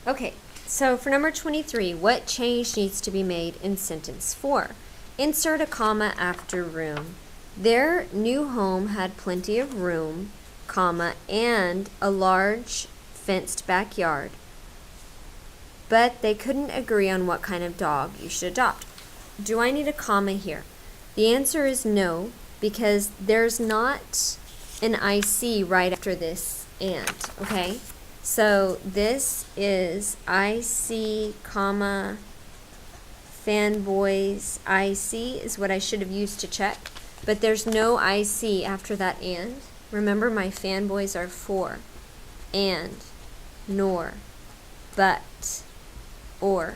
Okay, so for number 23, what change needs to be made in sentence 4? Insert a comma after room. Their new home had plenty of room, comma, and a large fenced backyard, but they couldn't agree on what kind of dog you should adopt. Do I need a comma here? The answer is no, because there's not an IC right after this and, okay? So this is IC, comma, fanboys, IC is what I should have used to check, but there's no IC after that and. Remember, my fanboys are for, and, nor, but, or,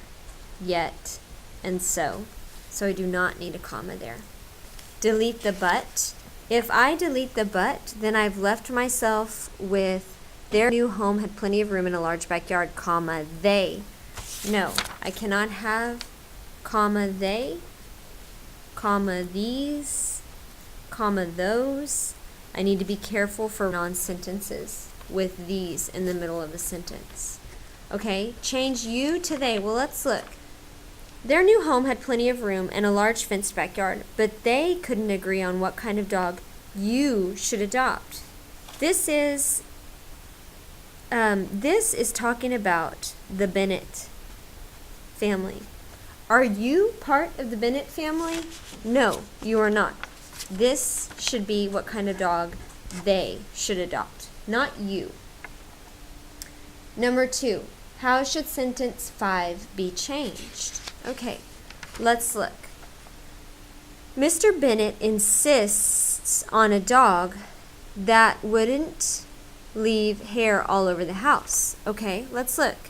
yet, and so. So I do not need a comma there. Delete the but. If I delete the but, then I've left myself with their new home had plenty of room in a large backyard, comma, they. No, I cannot have, comma, they, comma, these, comma, those. I need to be careful for non-sentences with these in the middle of a sentence. Okay, change you to they. Well, let's look. Their new home had plenty of room and a large fenced backyard, but they couldn't agree on what kind of dog you should adopt. This is talking about the Bennett family. Are you part of the Bennett family? No, you are not. This should be what kind of dog they should adopt, not you. Number 2, how should sentence 5 be changed? Okay, let's look. Mr. Bennett insists on a dog that wouldn't leave hair all over the house. Okay, let's look.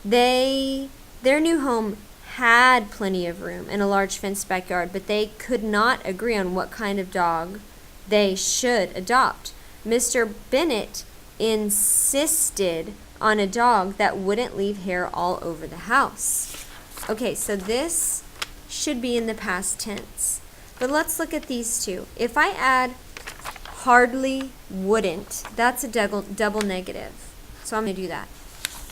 Their new home had plenty of room and a large fenced backyard, but they could not agree on what kind of dog they should adopt. Mr. Bennett insisted on a dog that wouldn't leave hair all over the house. Okay, so this should be in the past tense. But let's look at these two. If I add hardly wouldn't, that's a double negative. So I'm going to do that.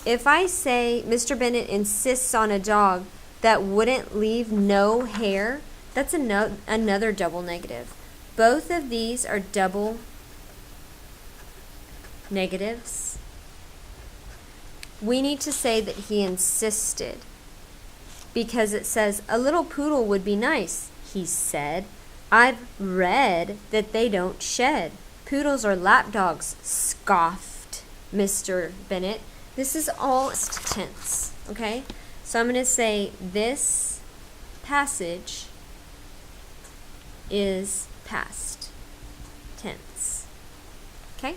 If I say Mr. Bennett insists on a dog that wouldn't leave no hair, that's another double negative. Both of these are double negatives. We need to say that he insisted, because it says a little poodle would be nice, he said. I've read that they don't shed. Poodles are lap dogs, scoffed Mr. Bennett. This is all tense, okay? So I'm going to say this passage is past tense, okay?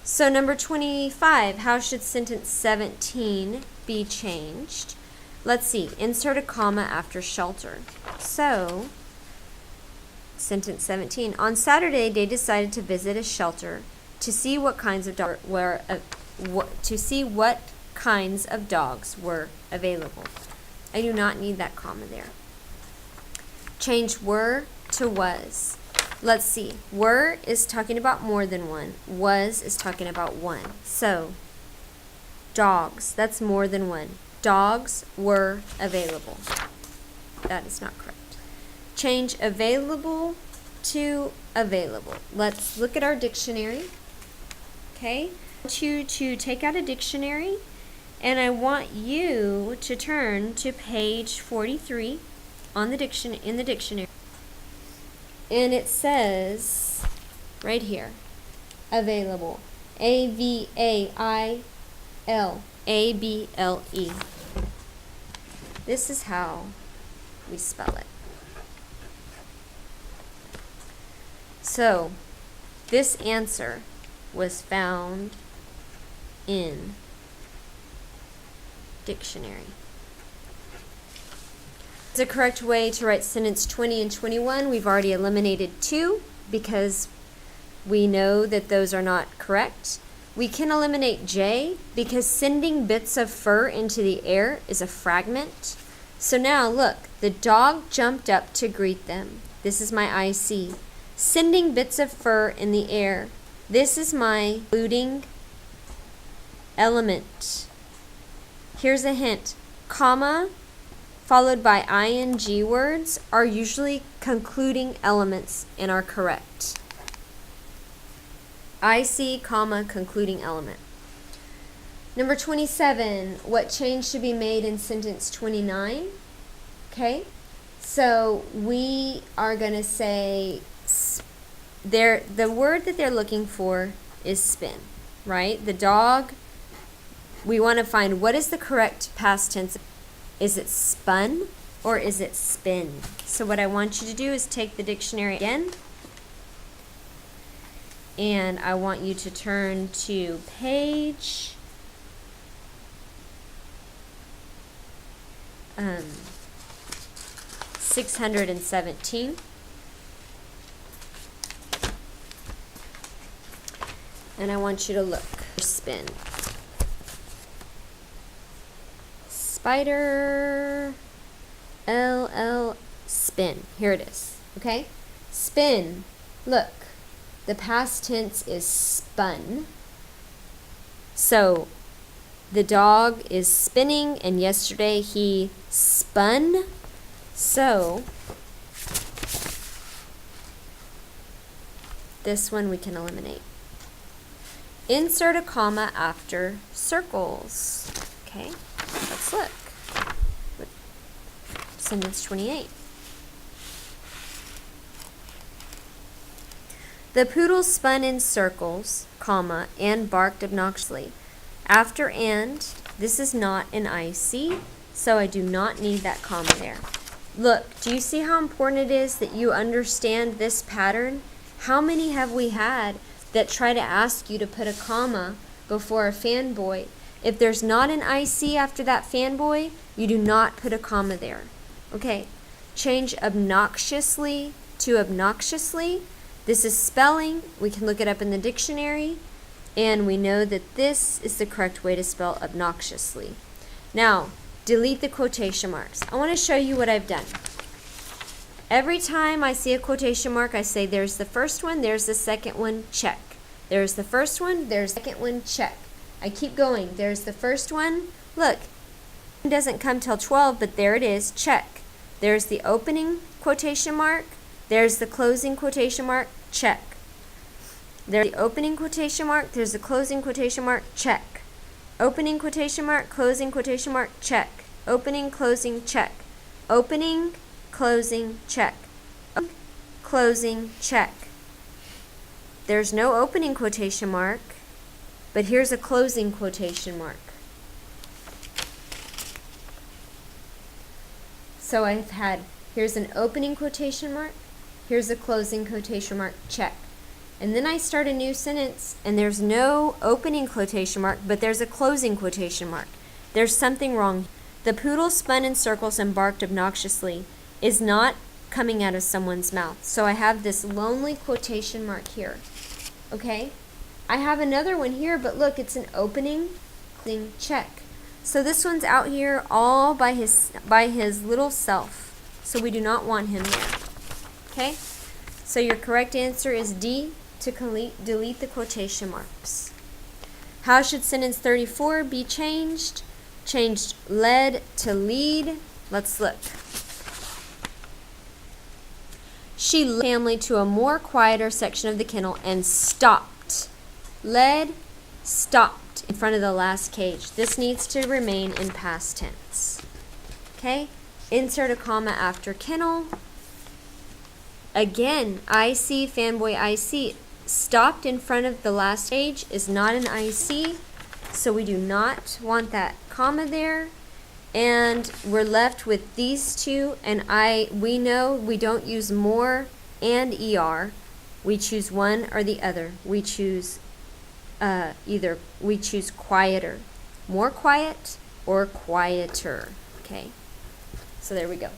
So number 25, how should sentence 17 be changed? Let's see, insert a comma after shelter. So, sentence 17, on Saturday they decided to visit a shelter to see what kinds of dogs were available. I do not need that comma there. Change were to was. Let's see. Were is talking about more than one. Was is talking about one. So, dogs, that's more than one. Dogs were available. That is not correct. Change available to available. Let's look at our dictionary. Okay? I want you to take out a dictionary, and I want you to turn to page 43 in the dictionary. And it says right here, available. A-V-A-I-L-A-B-L-E. This is how we spell it. So, this answer was found in dictionary. The correct way to write sentence 20 and 21, we've already eliminated 2 because we know that those are not correct. We can eliminate J because sending bits of fur into the air is a fragment. So now look, the dog jumped up to greet them. This is my IC. Sending bits of fur in the air. This is my including element. here's a hint. Comma followed by ing words are usually concluding elements and are correct. IC, comma, concluding element. Number 27, what change should be made in sentence 29? Okay, so we are going to say the word that they're looking for is spin, right? The dog, we want to find what is the correct past tense. Is it spun or is it spin? So what I want you to do is take the dictionary again, and I want you to turn to page 617. And I want you to look for spin. Spider, LL, spin. Here it is. Okay? Spin. Look. The past tense is spun. So the dog is spinning, and yesterday he spun. So this one we can eliminate. Insert a comma after circles. Okay, let's look. Sentence 28. The poodle spun in circles, comma, and barked obnoxiously. After and, this is not an IC, so I do not need that comma there. Look, do you see how important it is that you understand this pattern? How many have we had that try to ask you to put a comma before a fanboy? If there's not an IC after that fanboy, you do not put a comma there. Okay, change obnoxiously to obnoxiously. This is spelling. We can look it up in the dictionary, and we know that this is the correct way to spell obnoxiously. Now, delete the quotation marks. I want to show you what I've done. Every time I see a quotation mark, I say there's the first one, there's the second one, check. There's the first one, there's the second one, check. I keep going. There's the first one. Look, it doesn't come till 12, but there it is, check. There's the opening quotation mark. There's the closing quotation mark, check. There's the opening quotation mark, there's the closing quotation mark, check. Opening quotation mark, closing quotation mark, check. Opening, closing, check. Opening, closing, check. Opening, closing, check. There's no opening quotation mark, but here's a closing quotation mark. So I've had, here's an opening quotation mark, here's a closing quotation mark, check. And then I start a new sentence, and there's no opening quotation mark, but there's a closing quotation mark. There's something wrong. The poodle spun in circles and barked obnoxiously is not coming out of someone's mouth. So I have this lonely quotation mark here. Okay? I have another one here, but look, it's an opening, closing, check. So this one's out here all by his little self. So we do not want him there. Okay? So your correct answer is D, to delete the quotation marks. How should sentence 34 be changed? Changed led to lead. Let's look. She led the family to a more quieter section of the kennel and stopped. Led, stopped in front of the last cage. This needs to remain in past tense. Okay? Insert a comma after kennel. Again, IC, fanboy IC. Stopped in front of the last cage is not an IC, so we do not want that comma there. And we're left with these two, and we know we don't use more and ER. We choose one or the other. We choose we choose quieter. More quiet or quieter. Okay. So there we go.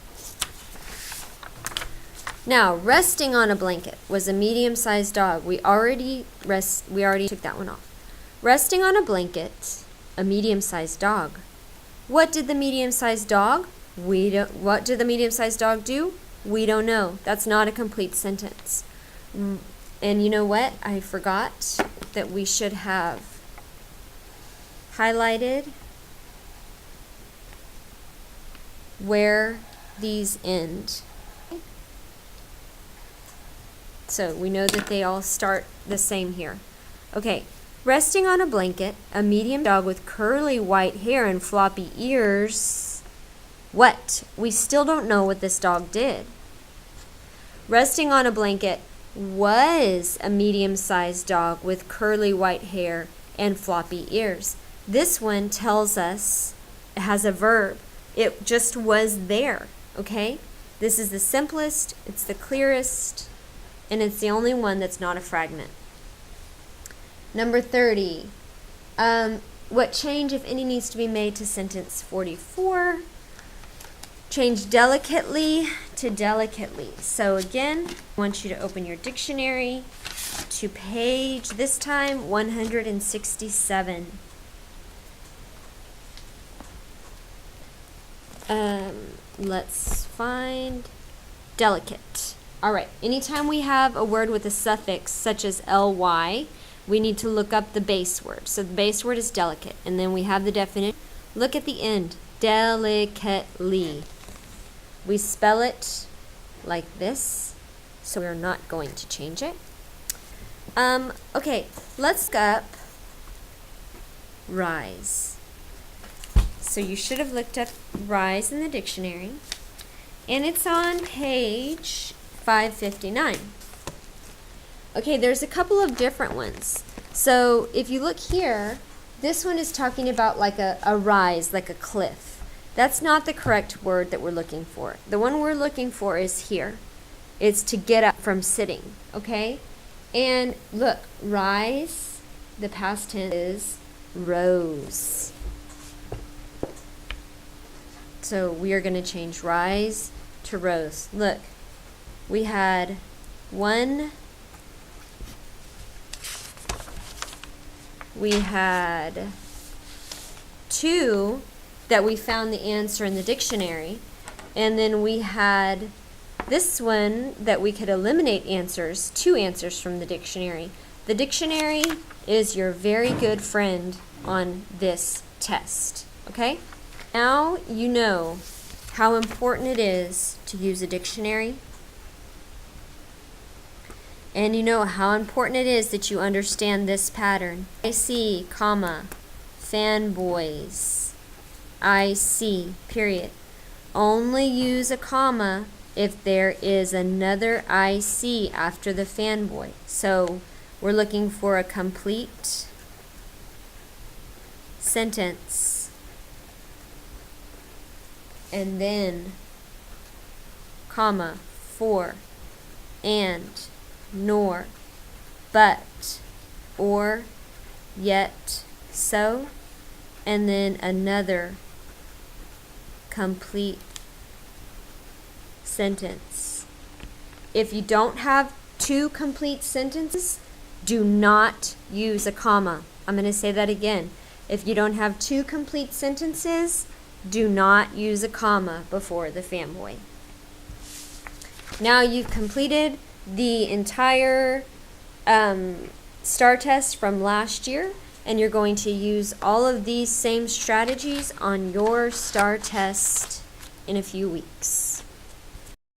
Now, resting on a blanket was a medium-sized dog. We already took that one off. Resting on a blanket, a medium-sized dog. What did the medium-sized dog? What did the medium-sized dog do? We don't know. That's not a complete sentence. And you know what? I forgot that we should have highlighted where these end. So we know that they all start the same here. Okay, resting on a blanket, a medium dog with curly white hair and floppy ears. What? We still don't know what this dog did. Resting on a blanket was a medium-sized dog with curly white hair and floppy ears. This one tells us it has a verb. It just was there, okay? This is the simplest, it's the clearest, and it's the only one that's not a fragment. Number 30. What change, if any, needs to be made to sentence 44? Change delicately to delicately. So again, I want you to open your dictionary to page, this time, 167. Let's find delicate. All right, anytime we have a word with a suffix such as ly, we need to look up the base word. So the base word is delicate, and then we have the definition. Look at the end, delicately. We spell it like this, so we're not going to change it. Okay, let's look up rise. So you should have looked up rise in the dictionary, and it's on page 559. Okay, there's a couple of different ones. So if you look here, this one is talking about like a rise, like a cliff. That's not the correct word that we're looking for. The one we're looking for is here. It's to get up from sitting, okay? And look, rise, the past tense is rose. So we are going to change rise to rose. Look, we had two that we found the answer in the dictionary, and then we had this one that we could eliminate answers, 2 answers from the dictionary. The dictionary is your very good friend on this test, okay? Now you know how important it is to use a dictionary, and you know how important it is that you understand this pattern. I see, comma, fanboys. I see, period. Only use a comma if there is another I see after the fanboy. So we're looking for a complete sentence. And then, comma, for, and, nor, but, or, yet, so, and then another complete sentence. If you don't have 2 complete sentences, do not use a comma. I'm going to say that again. If you don't have 2 complete sentences, do not use a comma before the fanboy. Now you've completed the entire STAR test from last year, and you're going to use all of these same strategies on your STAR test in a few weeks.